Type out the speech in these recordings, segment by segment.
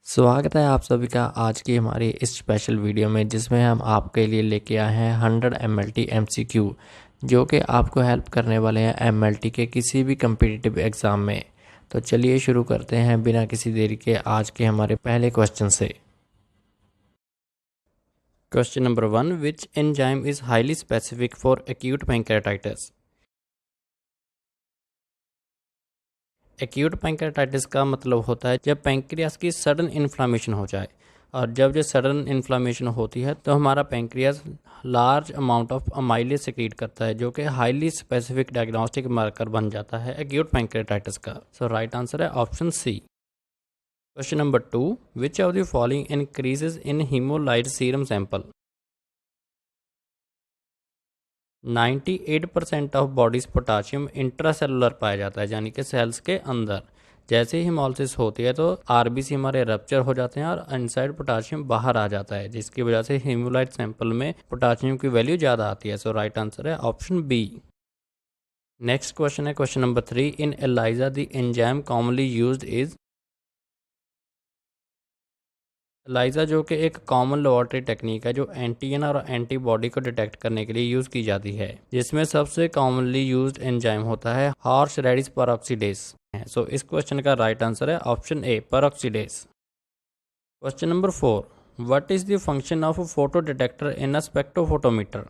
स्वागत है आप सभी का आज की हमारी इस स्पेशल वीडियो में, जिसमें हम आपके लिए लेके आए हैं 100 MLT MCQ जो कि आपको हेल्प करने वाले हैं MLT के किसी भी कम्पिटिटिव एग्ज़ाम में। तो चलिए शुरू करते हैं बिना किसी देरी के आज के हमारे पहले क्वेश्चन से। Question number 1, which enzyme is highly specific for acute pancreatitis. Acute pancreatitis का मतलब होता है जब पैंक्रियास की सडन इन्फ्लामेशन हो जाए, और जब ये सडन इन्फ्लामेशन होती है तो हमारा pancreas large amount of amylase secrete करता है, जो कि हाईली स्पेसिफिक डायग्नोस्टिक मार्कर बन जाता है एक्यूट पैंक्रेटाइटिस का। सो राइट आंसर है option C. Question number 2, which of the following increases in hemolyzed serum sample. 98% of bodies potassium intracellular पाया जाता है, यानी कि सेल्स के अंदर। जैसे ही हिमोलिसिस होती है तो आरबीसी हमारे रप्चर हो जाते हैं और इनसाइड पोटाशियम बाहर आ जाता है, जिसकी वजह से हीमोलाइट सैंपल में पोटाशियम की वैल्यू ज़्यादा आती है। सो राइट आंसर है ऑप्शन बी। नेक्स्ट क्वेश्चन है question number 3, in ELISA the enzyme commonly used is. ELISA जो कि एक कॉमन लेबोरेटरी टेक्निक है जो एंटीजन और एंटीबॉडी को डिटेक्ट करने के लिए यूज़ की जाती है, जिसमें सबसे कॉमनली यूज्ड एंजाइम होता है हॉर्स रेडिस पेरोक्सीडेस। सो इस क्वेश्चन का राइट आंसर है option A, peroxidase. Question number 4, what is the function of photo detector in a spectrophotometer.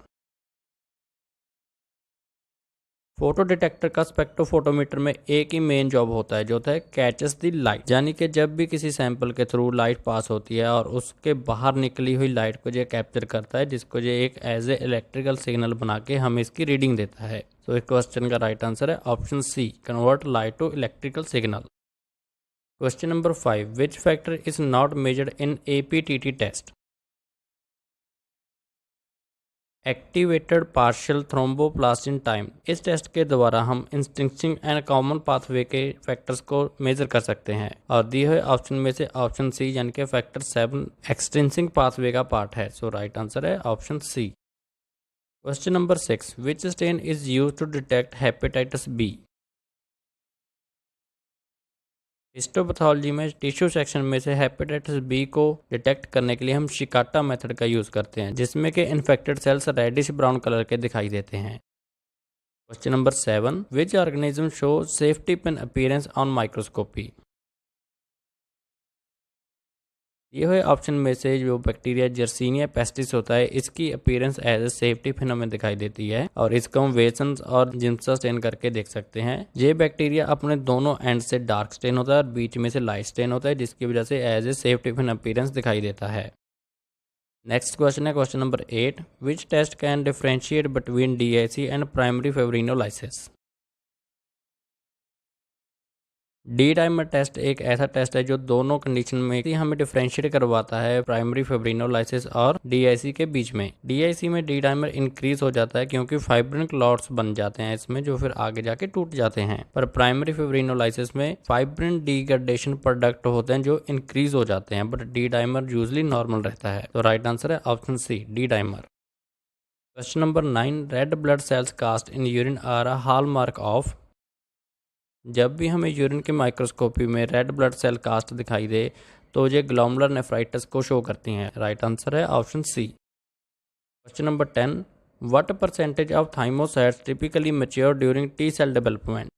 Photo detector का स्पेक्ट्रोफोटोमीटर में एक ही मेन जॉब होता है, जो होता है कैचेस द लाइट, यानी कि जब भी किसी सैंपल के थ्रू लाइट पास होती है और उसके बाहर निकली हुई लाइट को ये कैप्चर करता है, जिसको ये एक एज ए इलेक्ट्रिकल सिग्नल बना के हमें इसकी रीडिंग देता है। तो इस क्वेश्चन का राइट आंसर है option C, convert light to electrical signal. Question number 5, which factor is not measured in APTT test. Activated partial thromboplastin time, इस टेस्ट के द्वारा हम इंस्टिंक्टिंग एंड कॉमन पाथवे के फैक्टर्स को मेजर कर सकते हैं, और दिए हुए ऑप्शन में से ऑप्शन सी यानी कि फैक्टर 7 एक्सटेंसिंग पाथवे का पार्ट है। सो राइट आंसर है option C. Question number 6, which stain is use to detect hepatitis B. Histopathology में टिश्यू सेक्शन में से हेपेटाइटिस बी को डिटेक्ट करने के लिए हम शिकाटा मेथड का यूज़ करते हैं, जिसमें कि infected cells reddish brown colour के दिखाई देते हैं। Question number 7, which organism show safety pin appearance on microscopy. ये हुए ऑप्शन में से जो बैक्टीरिया जर्सीनिया पेस्टिस होता है, इसकी appearance as a safety pin में दिखाई देती है, और इसको हम वेसन्स और जिम्सा स्टेन करके देख सकते हैं। ये बैक्टीरिया अपने दोनों एंड से डार्क स्टेन होता है और बीच में से लाइट स्टेन होता है, जिसकी वजह से as a safety pin appearance दिखाई देता है। नेक्स्ट क्वेश्चन है question number 8, which test can differentiate between DIC and primary fibrinolysis. D dimer test एक ऐसा टेस्ट है जो दोनों कंडीशन में हमें डिफरेंशिएट करवाता है प्राइमरी फिब्रिनोलाइसिस और DIC के बीच में। DIC में डी डाइमर इंक्रीज हो जाता है क्योंकि फाइब्रिन क्लॉट्स बन जाते हैं इसमें, जो फिर आगे जाके टूट जाते हैं। पर प्राइमरी फिब्रिनोलाइसिस में फाइब्रिन डिग्रेडेशन प्रोडक्ट होते हैं जो इंक्रीज हो जाते हैं, but D dimer usually normal रहता है। तो राइट आंसर है option C, D dimer. Question number 9, red blood cells cast in urine are a hallmark of. जब भी हमें यूरिन की माइक्रोस्कोपी में रेड ब्लड सेल कास्ट दिखाई दे तो ये ग्लोमुलर नेफ्राइटिस को शो करती हैं। राइट आंसर है option C. Question number 10, what percentage of thymocytes typically mature during T cell development.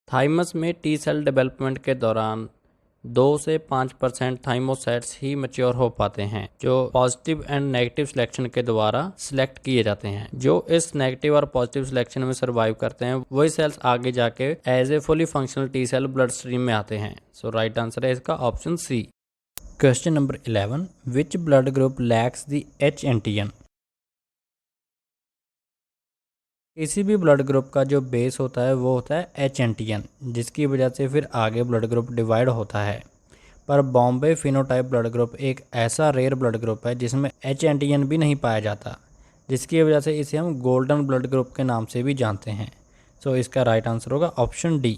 Thymus में टी सेल डेवलपमेंट के दौरान 2 से 5% थाइमोसाइट्स ही मैच्योर हो पाते हैं, जो पॉजिटिव एंड नेगेटिव सिलेक्शन के द्वारा सिलेक्ट किए जाते हैं। जो इस नेगेटिव और पॉजिटिव सिलेक्शन में सर्वाइव करते हैं वही सेल्स आगे जाके as a fully functional T cell blood stream में आते हैं। सो राइट आंसर है इसका option C. Question number 11, which blood group lacks the H antigen. किसी भी ब्लड ग्रुप का जो बेस होता है वो होता है H एंटीजन, जिसकी वजह से फिर आगे ब्लड ग्रुप डिवाइड होता है। पर बॉम्बे फिनोटाइप ब्लड ग्रुप एक ऐसा रेयर ब्लड ग्रुप है जिसमें H एंटीजन भी नहीं पाया जाता, जिसकी वजह से इसे हम गोल्डन ब्लड ग्रुप के नाम से भी जानते हैं। सो इसका राइट आंसर होगा option D.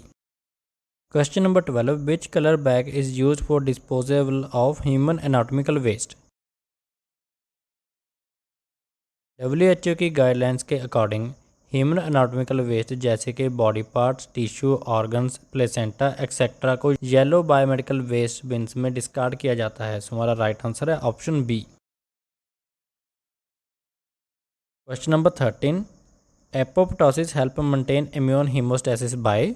Question number 12, which colour bag is use for disposable of human anatomical waste. WHO की गाइडलाइंस के अकॉर्डिंग ह्यूमन एनाटॉमिकल वेस्ट जैसे कि body parts, tissue, organs, placenta etcetera को येलो बायोमेडिकल वेस्ट बिन्स में discard किया जाता है। सो हमारा राइट आंसर है option B. Question number 13, apoptosis help maintain immune homeostasis by.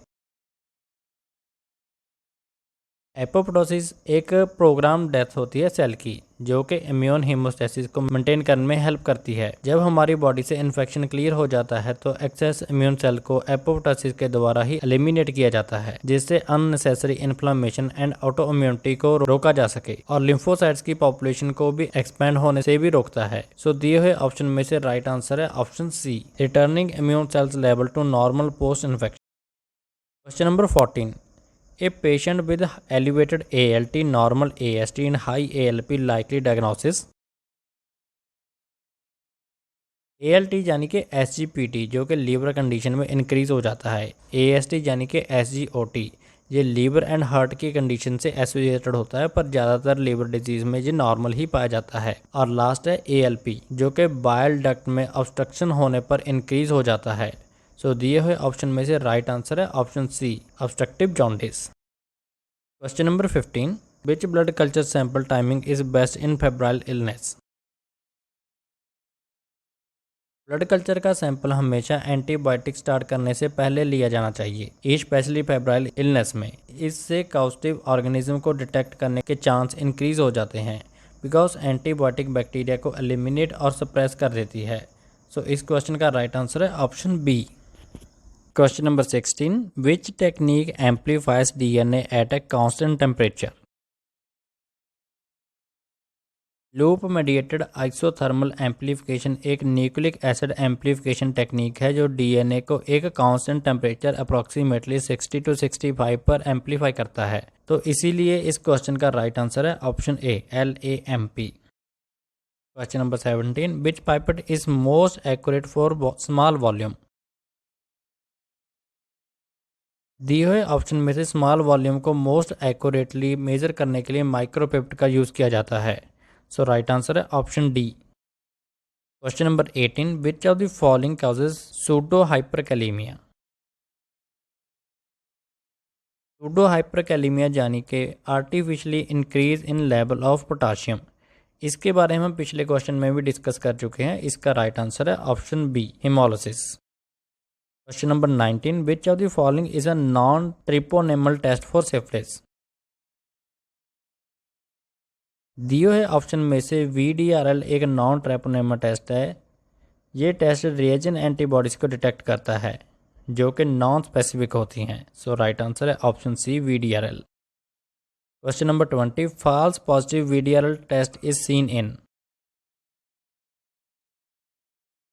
Apoptosis एक प्रोग्राम डेथ होती है सेल की जो कि इम्यून हीमोस्टेसिस को मेंटेन करने में हेल्प करती है। जब हमारी बॉडी से इन्फेक्शन क्लियर हो जाता है तो एक्सेस इम्यून सेल को एपोप्टोसिस के द्वारा ही एलिमिनेट किया जाता है, जिससे unnecessary inflammation and auto immunity को रोका जा सके और लिम्फोसाइट्स की पॉपुलेशन को भी एक्सपेंड होने से भी रोकता है। सो दिए हुए ऑप्शन में से राइट आंसर है option C, returning immune cells level to normal post infection. Question number 14, a patient with elevated ALT, normal AST and high ALP likely diagnosis। ALT यानी कि SGPT जो कि लीवर कंडीशन में increase हो जाता है। AST यानी कि SGOT ये लीवर एंड हार्ट की कंडीशन से एसोसिएटेड होता है, पर ज़्यादातर लीवर डिजीज में ये नॉर्मल ही पाया जाता है। और लास्ट है ALP जो कि बाइल डक्ट में ऑब्स्ट्रक्शन होने पर इंक्रीज हो जाता है। सो दिए हुए ऑप्शन में से राइट आंसर है option C, obstructive jaundice. Question number 15, which blood culture sample timing is best in febrile illness. Blood culture का सैंपल हमेशा एंटीबायोटिक स्टार्ट करने से पहले लिया जाना चाहिए, स्पेशली फेब्राइल इलनेस में। इससे कॉजेटिव ऑर्गेनिज्म को डिटेक्ट करने के चांस इंक्रीज हो जाते हैं, बिकॉज एंटीबायोटिक बैक्टीरिया को एलिमिनेट और सप्रेस कर देती है। सो इस क्वेश्चन का राइट आंसर है option B. Question number 16, which technique amplifies DNA at a constant temperature. Loop mediated isothermal amplification एक न्यूक्लिक एसिड एम्पलीफिकेशन टेक्निक है जो DNA को एक कांस्टेंट टेम्परेचर अप्रॉक्सीमेटली 60 to 65 पर एम्पलीफाई करता है। तो इसीलिए इस क्वेश्चन का राइट आंसर है option A, LAMP। Question number 17, which pipette is most accurate for small volume. दिए हुए ऑप्शन में से स्मॉल वॉल्यूम को मोस्ट एक्यूरेटली मेजर करने के लिए माइक्रोपिपेट का यूज़ किया जाता है। सो राइट आंसर है option D. Question number 18, which of the following causes pseudo hyperkalaemia. Pseudo hyperkalaemia यानी कि artificially increase in level of potassium. इसके बारे में हम पिछले क्वेश्चन में भी डिस्कस कर चुके हैं। इसका राइट आंसर है option B, hemolysis. Question number 19, which of the following is a non treponemal test for syphilis. दिए हुए ऑप्शन में से VDRL एक नॉन ट्रेपोनेमल टेस्ट है। ये टेस्ट रिएजेंट एंटीबॉडीज को डिटेक्ट करता है जो कि नॉन स्पेसिफिक होती हैं। सो राइट आंसर है option C, VDRL। Question number 20, false positive VDRL test is seen in.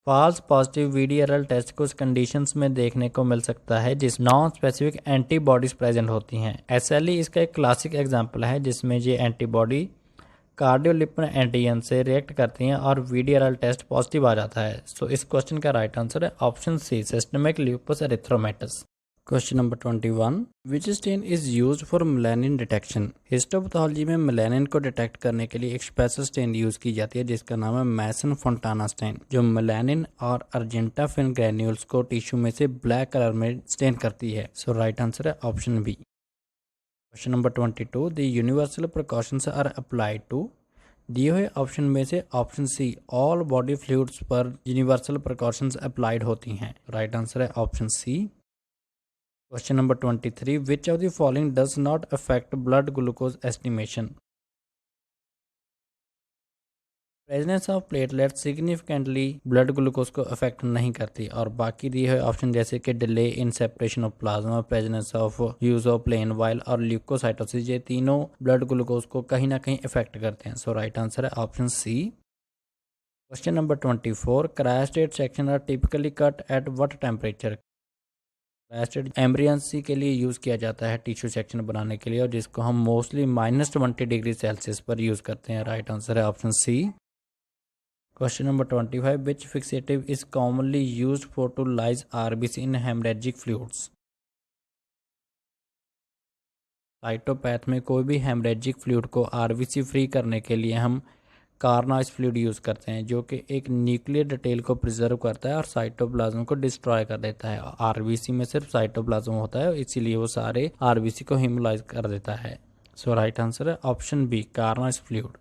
False positive VDRL test कुछ कंडीशंस में देखने को मिल सकता है जिस नॉन स्पेसिफिक एंटीबॉडीज प्रेजेंट होती हैं। SLE इसका एक क्लासिक एग्जांपल है जिसमें ये एंटीबॉडी कार्डियोलिपिन एंटीजन से रिएक्ट करती हैं और VDRL टेस्ट पॉजिटिव आ जाता है। सो इस क्वेश्चन का राइट आंसर है option C, systemic lupus erythematosus. Question number 21, which stain is used for melanin detection. Histopathology में मेलानिन को डिटेक्ट करने के लिए एक स्पेशल स्टेन यूज की जाती है जिसका नाम है मैसन फोंटाना स्टेन, जो मेलानिन और अर्जेंटाफिन ग्रैन्यूल्स को टिश्यू में से ब्लैक कलर में स्टेन करती है। सो राइट आंसर है option B. Question number 22, the universal precautions are applied to. दिए हुए ऑप्शन में से option C, all body fluids पर यूनिवर्सल प्रिकॉशंस अप्लाइड होती हैं। राइट आंसर है option C. Question number 23, which of the following does not affect blood glucose estimation. Presence of platelet significantly blood glucose को affect नहीं करती, और बाकी दिए हुए ऑप्शन जैसे कि delay in separation of plasma, presence of use of plain vial और ल्यूकोसाइटोसिस, ये तीनों ब्लड ग्लूकोज को कहीं ना कहीं इफेक्ट करते हैं। सो राइट आंसर है option C. Question number 24, cryostat section are typically cut at what temperature. Cryostat emergency के लिए यूज़ किया जाता है टिश्यू सेक्शन बनाने के लिए, और जिसको हम मोस्टली -20 डिग्री सेल्सियस पर यूज़ करते हैं। राइट आंसर है option C. Question number 25, which fixative is commonly used for to lyse RBC in hemorrhagic fluids. Cytopath में कोई भी हेमरेजिक फ्लूइड को RBC फ्री करने के लिए हम कार्नाइज फ्लूइड यूज़ करते हैं, जो कि एक न्यूक्लियर डिटेल को प्रिजर्व करता है और साइटोप्लाज्म को डिस्ट्रॉय कर देता है। आरबीसी में सिर्फ साइटोप्लाज्म होता है, इसीलिए वो सारे आरबीसी को हीमोलाइज कर देता है। सो राइट आंसर है option B, Carnoy's fluid.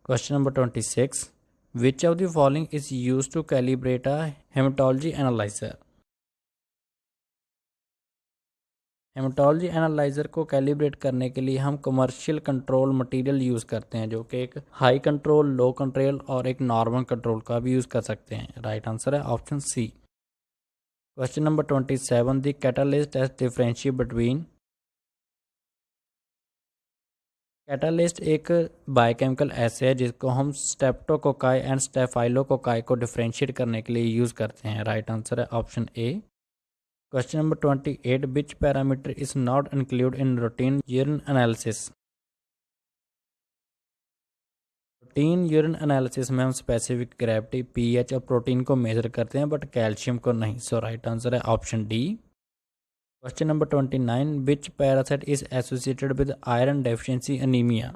Question number 26, which of the following is use to calibrate a hematology analyzer. Hematology analyzer को कैलिब्रेट करने के लिए हम कमर्शियल कंट्रोल मटेरियल यूज़ करते हैं, जो कि एक हाई कंट्रोल, लो कंट्रोल और एक नॉर्मल कंट्रोल का भी यूज़ कर सकते हैं। राइट आंसर है option C. Question number 27, the catalyst test differentiate between. Catalyst एक बायोकेमिकल एसे है जिसको हम स्टेप्टोकोकाई एंड स्टेफाइलोकोकाई को डिफरेंशिएट करने के लिए यूज़ करते हैं। राइट आंसर है option A. Question number 28, which parameter is not include in routine urine analysis. Routine urine analysis में हम स्पेसिफिक ग्रेविटी, पीएच और प्रोटीन को मेजर करते हैं, बट कैल्शियम को नहीं। सो राइट आंसर है option D. Question number 29, which parasite is associated with iron deficiency anemia.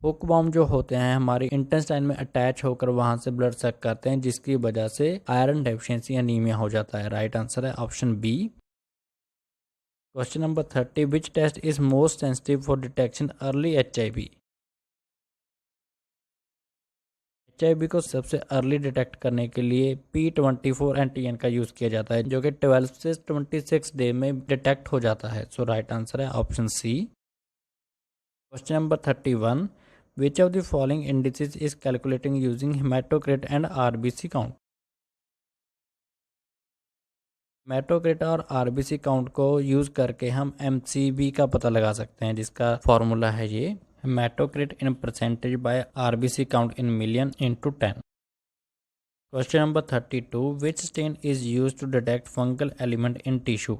Hookworm जो होते हैं हमारे इंटेस्टाइन में अटैच होकर वहां से ब्लड सक करते हैं, जिसकी वजह से आयरन डेफिशिएंसी एनीमिया हो जाता है। राइट आंसर है option B. Question number 30, which test is most sensitive for detection early HIV. HIV को सबसे अर्ली डिटेक्ट करने के लिए P24 एंटीजन का यूज किया जाता है, जो कि 12 से 26 डे में डिटेक्ट हो जाता है। सो राइट आंसर है option C. Question number 31, which of the following indices is calculating using haematocrit and RBC count. Haematocrit और आरबीसी काउंट को यूज करके हम एमसीबी का पता लगा सकते हैं, जिसका फॉर्मूला है ये haematocrit in percentage by RBC count in million into 10। Question number 32, which stain is use to detect fungal element in tissue.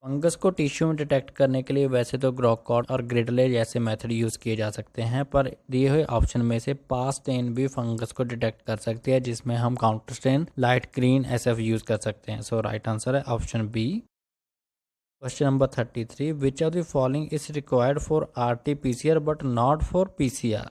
Fungus को टिश्यू में डिटेक्ट करने के लिए वैसे तो ग्रोकॉट और ग्रिडले जैसे मेथड यूज़ किए जा सकते हैं, पर दिए हुए ऑप्शन में से पास स्टेन भी फंगस को डिटेक्ट कर सकती है, जिसमें हम counter stain light green SF use कर सकते हैं। सो राइट आंसर है option B. Question number 33, which of the following is required for RTPCR but not for PCR.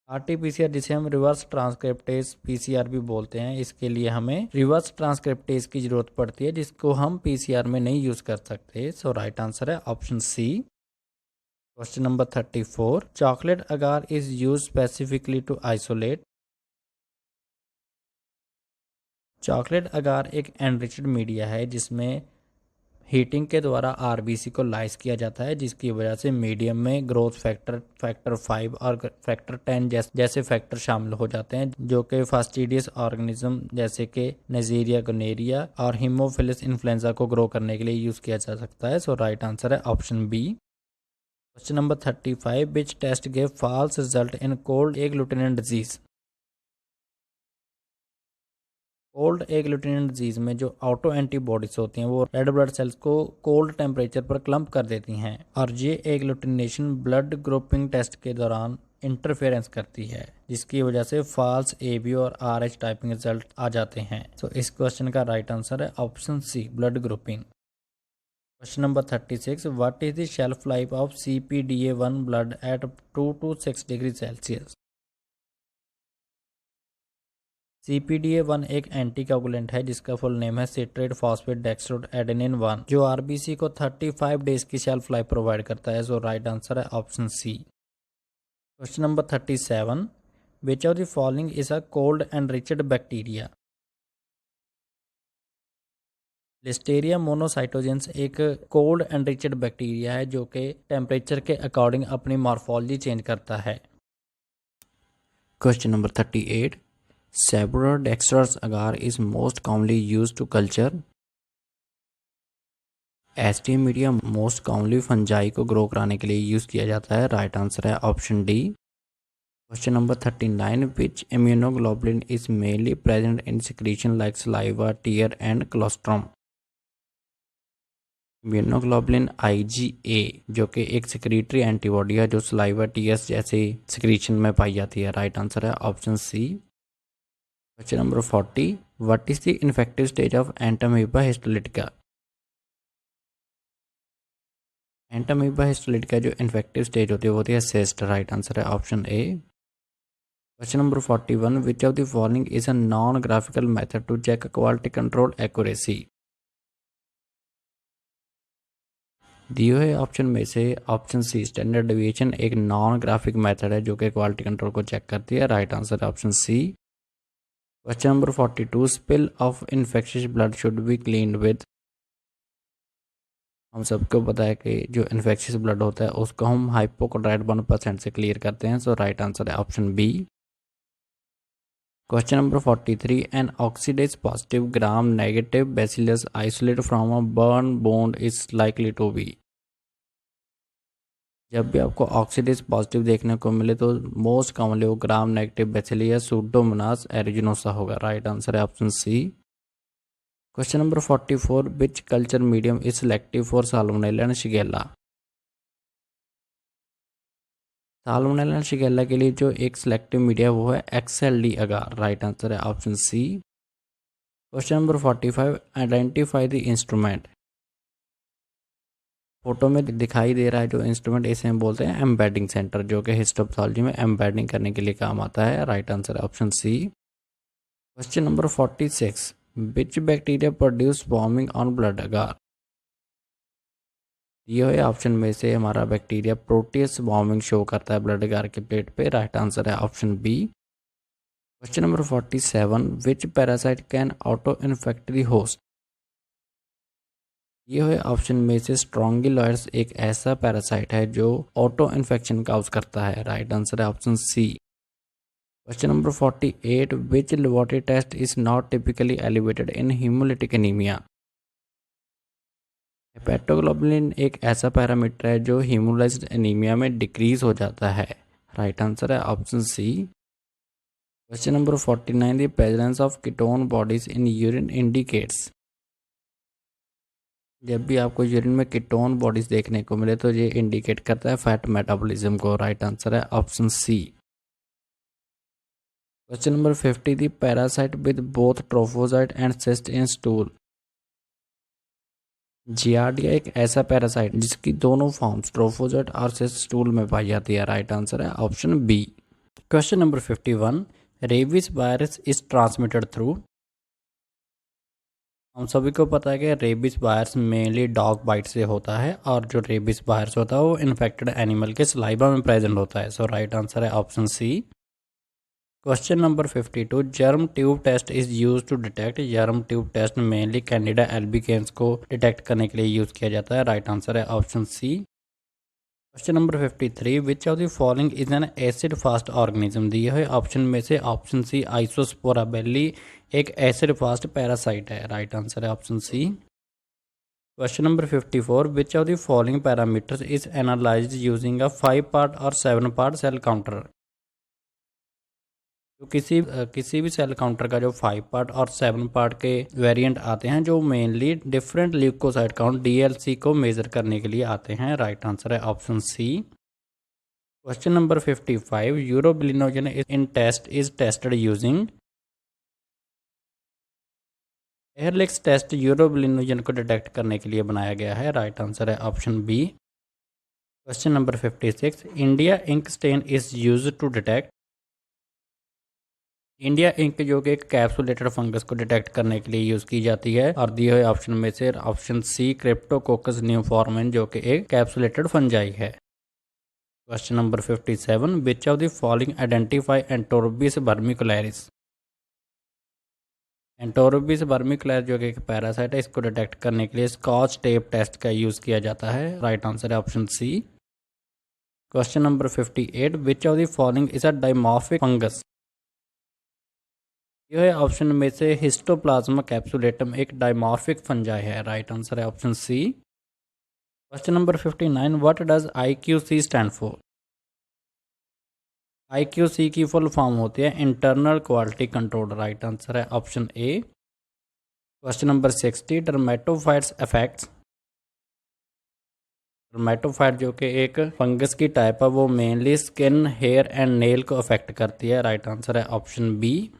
RTPCR जिसे हम रिवर्स ट्रांसक्रिप्टेज पीसीआर भी बोलते हैं, इसके लिए हमें रिवर्स ट्रांसक्रिप्टेज की जरूरत पड़ती है, जिसको हम पीसीआर में नहीं यूज कर सकते। सो राइट आंसर है option C. Question number 34, chocolate agar is use specifically to isolate. Chocolate agar एक एनरिच्ड मीडिया है जिसमें हीटिंग के द्वारा आरबीसी को लाइस किया जाता है, जिसकी वजह से मीडियम में ग्रोथ फैक्टर, फैक्टर 5 और फैक्टर 10 जैसे फैक्टर शामिल हो जाते हैं, जो कि फास्टिडियस ऑर्गेनिज्म जैसे कि नेजेरिया, गोनेरिया और हीमोफिलस इन्फ्लुएंजा को ग्रो करने के लिए यूज किया जा सकता है। सो राइट आंसर है option B. Question number 35, which test gave false result in cold agglutinant disease. Cold agglutinant disease में जो ऑटो एंटीबॉडीज होती हैं वो रेड ब्लड सेल्स को कोल्ड टेम्परेचर पर क्लम्प कर देती हैं, और ये एग्लूटिनेशन ब्लड ग्रुपिंग टेस्ट के दौरान इंटरफेरेंस करती है, जिसकी वजह से फॉल्स एबी और आरएच टाइपिंग रिजल्ट आ जाते हैं। तो इस क्वेश्चन का राइट आंसर है option C, blood grouping. Question number 36, what is the shelf life of CPDA1 blood at 2 to 6 degree Celsius. CPDA1 एक एंटीकोगुलेंट है जिसका फुल नेम है सिट्रेट फॉस्फेट डेक्सट्रोड एडेनिन 1, जो आरबीसी को 35 डेज की shelf life provide करता है। So right answer है option C. Question number 37, which of the following is a cold enriched bacteria. Listeria monocytogenes एक कोल्ड एनरिच्ड बैक्टीरिया है जो कि टेम्परेचर के अकॉर्डिंग अपनी मॉर्फोलॉजी चेंज करता है। Question number 38, Sabrodextrous agar is most commonly used to culture। एस्टी media most commonly fungi को ग्रो कराने के लिए यूज़ किया जाता है। राइट आंसर है option D. Question number 39, which immunoglobulin is mainly present in secretion like saliva, tear and colostrum. Immunoglobulin IgA जो कि एक सिक्रीटरी एंटीबॉडी है जो सलाइवा, टीयर्स जैसे सिक्रीशन में पाई जाती है। राइट आंसर है option C. Question number 40, what is the infective stage of Entamoeba histolytica. Entamoeba histolytica जो इन्फेक्टिव स्टेज होती है वो होती है सिस्ट। राइट आंसर है option A. Question number 41, which of the following is a non graphical method to check quality control accuracy. दिए हुए option में से ऑप्शन सी स्टैंडर्ड डेविएशन एक नॉन ग्राफिक मेथड है जो कि क्वालिटी कंट्रोल को चेक करती है। राइट आंसर है option C. Question number 42, spill of infectious blood should be cleaned with. हम सबको पता है कि जो इन्फेक्शियस ब्लड होता है उसको हम हाइपोक्लोराइड 1% से क्लियर करते हैं। सो राइट आंसर है option B. Question number 43, an oxidase positive gram negative bacillus isolate from a burn wound is likely to be. जब भी आपको ऑक्सीडेज पॉजिटिव देखने को मिले तो मोस्ट कॉमनली वो ग्राम नेगेटिव बैसिलियस सूडोमोनास एरिजिनोसा होगा। राइट आंसर है option C. Question number 44, which culture medium is selective for Salmonella and Shigella. Salmonella and Shigella के लिए जो एक सिलेक्टिव मीडिया वो है XLD अगार। राइट आंसर है option C. Question number 45, identify the instrument. Photo में दिखाई दे रहा है जो इंस्ट्रूमेंट, इसे हम बोलते हैं एम्बेडिंग सेंटर, जो कि हिस्टोपैथोलॉजी में एम्बेडिंग करने के लिए काम आता है। राइट आंसर है option C. Question number 46, which bacteria produce warming on blood agar. ये हुए ऑप्शन में से हमारा बैक्टीरिया प्रोटियस वॉर्मिंग शो करता है ब्लड अगार के प्लेट पे। राइट आंसर है option B. Question number 47, which parasite can auto infect the host. ये हुए ऑप्शन में से स्ट्रोंगिलॉइड्स एक ऐसा पैरासाइट है जो ऑटो इन्फेक्शन काउज करता है। राइट आंसर है option C. Question number 48, which laboratory test is not typically elevated in haemolytic anaemia. Haptoglobin एक ऐसा पैरामीटर है जो हीमोलाइज्ड एनीमिया में डिक्रीज हो जाता है। राइट आंसर है option C. Question number 49, the presence of ketone bodies in urine indicates. जब भी आपको यूरिन में कीटोन बॉडीज देखने को मिले तो ये इंडिकेट करता है फैट मेटाबॉलिज्म को। राइट आंसर है option C. Question number 50, the parasite with both trophozoite and cyst in stool. Giardia एक ऐसा पैरासाइट जिसकी दोनों फॉर्म्स ट्रोफोजाइट और सिस्ट स्टूल में पाई जाती है। राइट आंसर है option B. Question number 51, rabies virus is transmitted through. हम सभी को पता है कि rabies virus mainly dog bite से होता है और जो रेबीज वायरस होता है वो इन्फेक्टेड एनिमल के सलाइवा में प्रेजेंट होता है। सो राइट आंसर है option C. Question number 52, germ tube test is use to detect. Germ tube test mainly Candida albicans को डिटेक्ट करने के लिए यूज किया जाता है। राइट आंसर है option C. Question number 53, which of the following is an acid fast organism. दिए हुए ऑप्शन में से ऑप्शन सी आइसोस्पोरा बेली एक एसिड फास्ट पैरासाइट है। राइट आंसर है option C. Question number 54, which of the following parameters is analysed using a 5 part और 7 part cell counter. तो किसी भी सेल काउंटर का जो 5 पार्ट और 7 पार्ट के वेरिएंट आते हैं जो mainly different leucocyte count DLC को मेजर करने के लिए आते हैं। राइट आंसर है option C. Question number 55, urobilinogen in test is tested using. Ehrlich's test urobilinogen को डिटेक्ट करने के लिए बनाया गया है। राइट आंसर है option B. Question number 56, India ink stain is use to detect. India ink जो कि एक कैप्सुलेटेड फंगस को डिटेक्ट करने के लिए यूज की जाती है और दिए हुए ऑप्शन में से ऑप्शन सी क्रिप्टोकोकस न्यूफॉर्मेन जो कि एक कैप्सुलेटेड फंजाई है। Question number 57, which of the following identify Enterobius vermicularis. Enterobius vermicularis जो कि एक पैरासाइट है इसको डिटेक्ट करने के लिए स्कॉच टेप टेस्ट का यूज किया जाता है। राइट आंसर है option C. Question number 58, which of the following is a dimorphic fungus. यह ऑप्शन में से हिस्टोप्लाज्मा कैप्सुलेटम एक डाइमॉर्फिक फंजाई है। राइट आंसर है option C. Question number 59, what does IQC stand for. IQC की full form होती है internal quality control. Right answer है option A. Question number 60, dermatophytes affects. Dermatophyte जो कि एक फंगस की टाइप है वो mainly skin, hair and nail को अफेक्ट करती है। राइट आंसर है option B.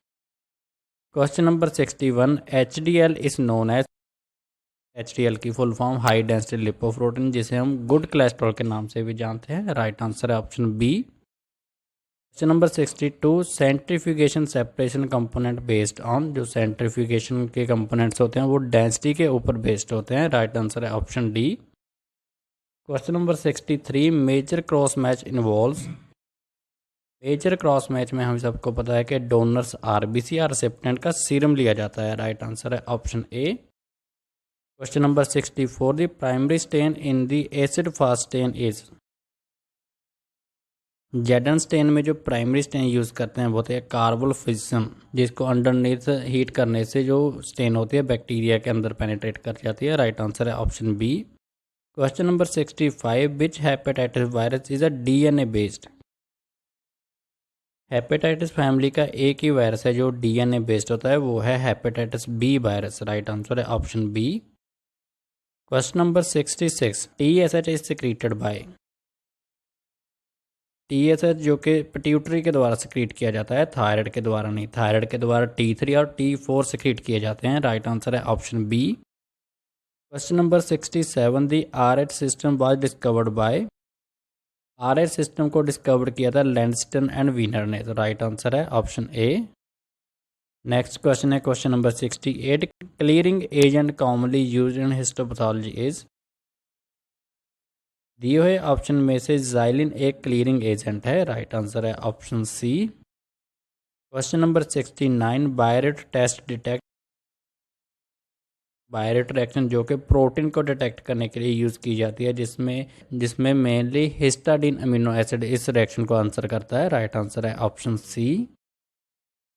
Question number 61, HDL is known as. HDL की full form high density lipoprotein, जिसे हम गुड कोलेस्ट्रॉल के नाम से भी जानते हैं। राइट आंसर है option B. Question number 62, centrifugation separation component based on, जो सेंट्रीफ्यूगेशन के कंपोनेंट्स होते हैं वो डेंसिटी के ऊपर बेस्ड होते हैं। राइट आंसर है option D. Question number 63, major cross match involves. Major cross match में हम सबको पता है कि डोनर्स आरबीसी और रिसिप्टेंट का सीरम लिया जाता है। राइट आंसर है option A. Question number 64, the primary stand in the acid fast stain is. ZN stain में जो प्राइमरी स्टेन यूज़ करते हैं वो होते हैं कार्बोल फिजिशन, जिसको अंडरनीथ हीट करने से जो स्टेन होती है बैक्टीरिया के अंदर पेनिट्रेट कर जाती है। राइट आंसर है option B. Question number 65, which hepatitis virus is a DNA based. Hepatitis family का एक ही वायरस है जो डीएनए बेस्ड होता है, वो है hepatitis B virus. Right answer है option B. Question number 66, TSH is secreted by. TSH जो कि पिट्यूटरी के द्वारा सिक्रीट किया जाता है, थायराइड के द्वारा नहीं। थायराइड के द्वारा T3 और T4 सिक्रीट किए जाते हैं। राइट आंसर है option B. Question number 67, the RH system was discovered by. RH system को डिस्कवर किया था लैंडस्टन एंड वीनर ने। तो राइट आंसर है ऑप्शन ए। नेक्स्ट क्वेश्चन है question number 68, clearing agent commonly used in histopathology is. दिए हुए option में से जाइलिन एक क्लियरिंग एजेंट है। राइट आंसर है option C. Question number 69, biuret test detect. Biuret reaction जो कि प्रोटीन को डिटेक्ट करने के लिए यूज़ की जाती है, जिसमें मेनली हिस्टाडीन अमीनो एसिड इस रिएक्शन को आंसर करता है। राइट आंसर है option C.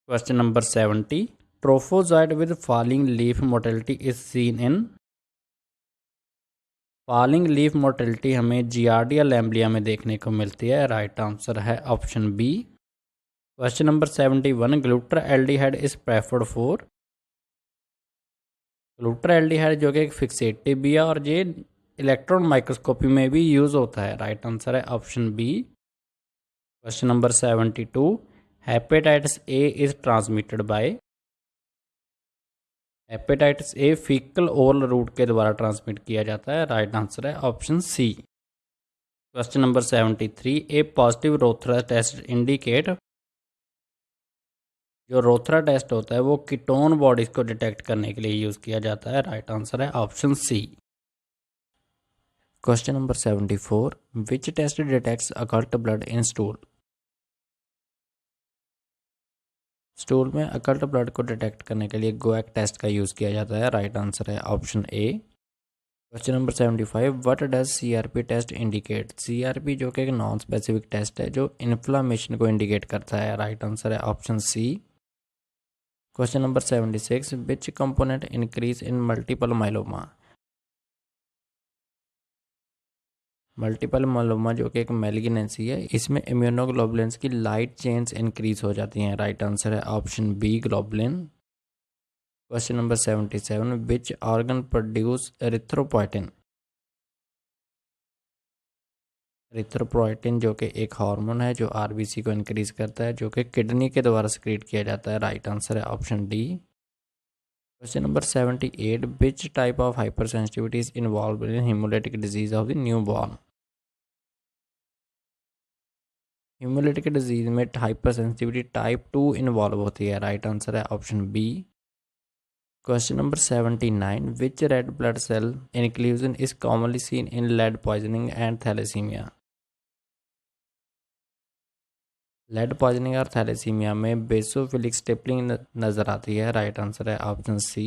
Question number 70, trophozoite with falling leaf motility is seen in. Falling leaf motility हमें जियार्डिया लैम्ब्लिया में देखने को मिलती है। राइट आंसर है option B. Question number 71, glutaraldehyde is preferred for. Glutaraldehyde जो कि एक फिक्सेटिव भी है और ये इलेक्ट्रॉन माइक्रोस्कोपी में भी यूज़ होता है। राइट आंसर है option B. Question number 72, hepatitis A is transmitted by. Hepatitis A faecal oral route के द्वारा ट्रांसमिट किया जाता है। राइट आंसर है option C. Question number 73, a positive Rothera test indicate. जो रोथरा टेस्ट होता है वो कीटोन बॉडीज को डिटेक्ट करने के लिए यूज़ किया जाता है। राइट आंसर है option C. Question number 74, which test detects occult blood in stool. Stool में अकल्ट ब्लड को डिटेक्ट करने के लिए गोएक टेस्ट का यूज़ किया जाता है। राइट आंसर है option A. Question number 75, what does CRP test indicate. CRP जो कि एक नॉन स्पेसिफिक टेस्ट है जो इन्फ्लामेशन को इंडिकेट करता है। राइट आंसर है option C. Question number 76, which component increase in multiple myeloma. Multiple myeloma जो कि एक मेलिग्नेंसी है, इसमें इम्यूनोग्लोबुलिन्स की लाइट चेन्स इंक्रीज हो जाती हैं। राइट आंसर है option B, globulin. Question number 77, which organ produce erythropoietin. Erythropoietin जो कि एक हार्मोन है जो आरबीसी को इंक्रीज करता है, जो कि किडनी के द्वारा सिक्रीट किया जाता है। राइट आंसर है option D. Question number 78, which type of hyper sensitivity is involve in haemolytic disease of the new born. Haemolytic disease में हाइपर सेंसिटिविटी टाइप 2 इन्वॉल्व होती है। राइट आंसर है option B. Question number 79, which red blood cell inclusion is commonly seen in lead poisoning and thalassaemia. Lead poisoning और thalassaemia में basophilic stippling नजर आती है। Right answer है option C.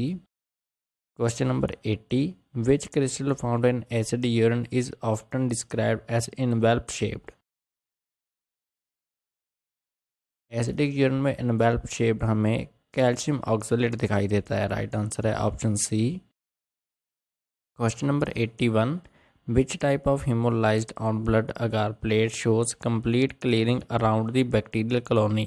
Question number 80, which crystal found in acid urine is often described as envelope shaped. Acidic urine में envelope shaped हमें calcium oxalate दिखाई देता है। राइट आंसर है option C. Question number 81, which type of hemolyzed on blood agar plate shows complete clearing around the bacterial colony।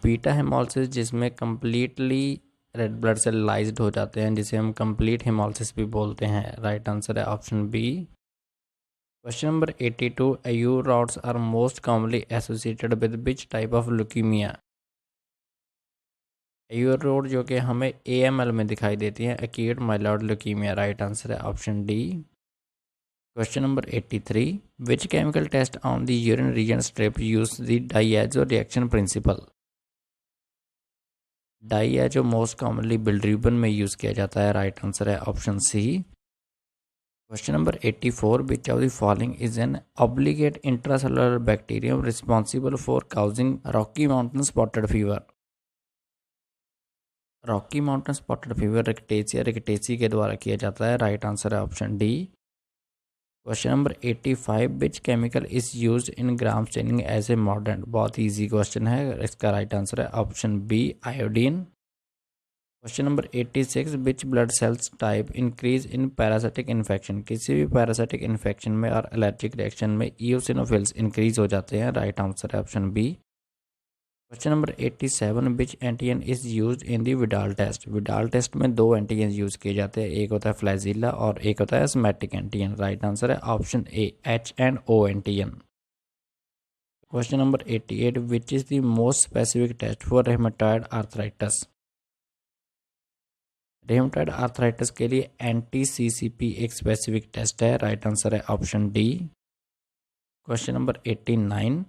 Beta haemolysis जिसमें completely red blood cell लाइज्ड हो जाते हैं, जिसे हम कंप्लीट हेमोलिसिस भी बोलते हैं। राइट आंसर है option B. Question number 82, AU rods are most commonly associated with which type of leukaemia. Auer rod जो कि हमें AML में दिखाई देती है, acute myeloid leukaemia. Right answer है option D. Question number 83, which chemical test on the urine reagent strip use the diazo reaction principle. Diazo most commonly bilirubin में use किया जाता है। राइट आंसर है option C. Question number 84, which of the following is an obligate intracellular bacterium responsible for causing Rocky Mountain spotted fever. Rocky Mountain spotted fever Rickettsia rickettsii के द्वारा किया जाता है। राइट आंसर है option D. Question number 85, which chemical is used in Gram staining as a मॉडर्न। बहुत easy question है, इसका राइट आंसर है option B, iodine. Question number 86, which blood cells type increase in parasitic infection. किसी भी parasitic infection में और allergic reaction में ईओसिनोफिल्स इंक्रीज हो जाते हैं। राइट आंसर है option B. Question number 87, which antigen is used in the Widal test. Widal test में 2 एंटीजन यूज किए जाते हैं, एक होता है फ्लैजिला और एक होता है सोमैटिक एंटीजन। राइट आंसर है option A, H&O antigen. Question number 88, which is the most specific test for rheumatoid arthritis. Rheumatoid arthritis के लिए NTCCP एक स्पेसिफिक टेस्ट है। राइट आंसर है option D. Question number 89,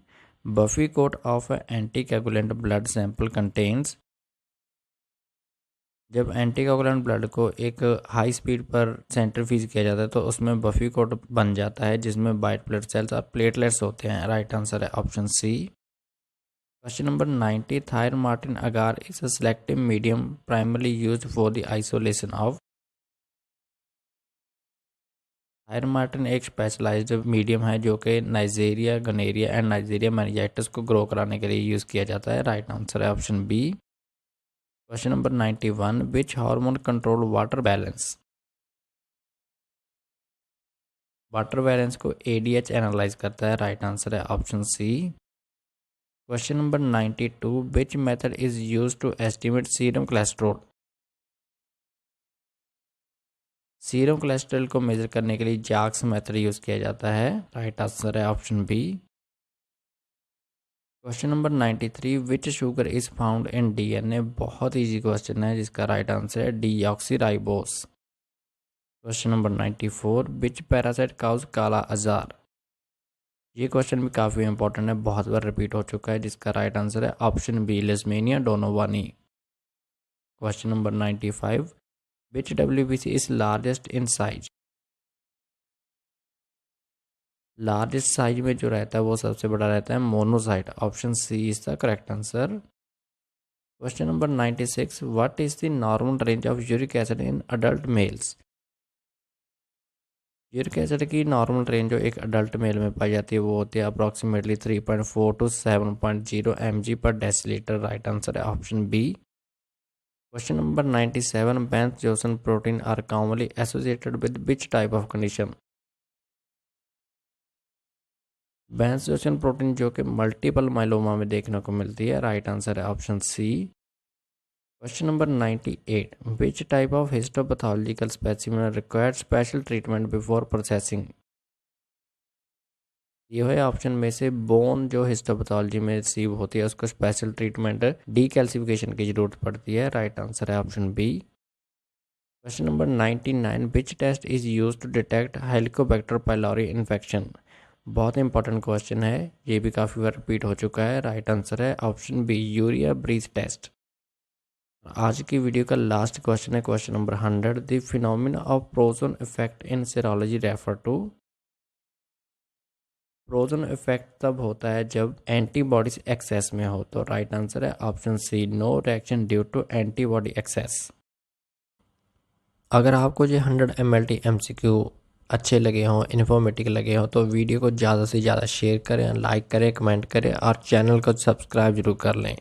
buffy coat of anticoagulant blood sample contains. जब anticoagulant blood को एक high speed पर centrifuge किया जाता है तो उसमें बफी कोट बन जाता है, जिसमें वाइट ब्लड सेल्स और प्लेटलेट्स होते हैं। राइट आंसर है option C. Question number 90, Thayer Martin agar is a selective medium primarily used for the isolation of. Thayer Martin एक स्पेशलाइज्ड मीडियम है जो कि Neisseria gonorrhoeae and Neisseria meningitidis को ग्रो कराने के लिए यूज़ किया जाता है। राइट आंसर है option B. Question number 91, which hormone control water balance. Water balance को ADH एनालाइज करता है। राइट आंसर है option C. Question number 92, which method is used to estimate serum cholesterol. Serum cholesterol को measure करने के लिए Zak's method use किया जाता है। राइट आंसर है option B. Question number 93, which sugar is found in DNA। बहुत इजी क्वेश्चन है, जिसका राइट आंसर है deoxyribose. Question number 94, which parasite cause kala azar. ये क्वेश्चन भी काफ़ी इंपॉर्टेंट है, बहुत बार रिपीट हो चुका है, जिसका राइट आंसर है option B, Leishmania donovani. Question number 95, which WBC is largest in size. Largest size में जो रहता है वो सबसे बड़ा रहता है monocyte. Option C is the correct answer. Question number 96, what is the normal range of uric acid in adult males. Uric acid की नॉर्मल रेंज जो एक अडल्ट मेल में पाई जाती है वो होती है अप्रॉक्सीमेटली 3.4 to 7.0 mg पर डेसीलीटर। राइट आंसर है option B. Question number 97, Bence Jones protein are commonly associated with which type of condition. Bence Jones protein जो कि मल्टीपल माइलोमा में देखने को मिलती है। राइट आंसर है option C. Question number 98, which type of histopathological specimen required special treatment before processing. ये है ऑप्शन में से बोन जो हिस्टोपैथोलॉजी में रिसीव होती है उसको स्पेशल ट्रीटमेंट डीकैल्सिफिकेशन की जरूरत पड़ती है। राइट आंसर है option B. Question number 99, which test is use to detect Helicobacter pylori infection. बहुत इंपॉर्टेंट क्वेश्चन है, ये भी काफ़ी बार रिपीट हो चुका है। राइट आंसर है option B, urea breath test. आज की वीडियो का लास्ट क्वेश्चन है question number 100, the phenomena of prozone effect in serology refer to. Prozone effect तब होता है जब एंटीबॉडीज एक्सेस में हो, तो राइट आंसर है option C, no reaction due to antibody excess. अगर आपको ये 100 MLT MCQ अच्छे लगे हों, इन्फॉर्मेटिव लगे हों तो वीडियो को ज़्यादा से ज़्यादा शेयर करें, लाइक करें, कमेंट करें और चैनल को सब्सक्राइब जरूर कर लें।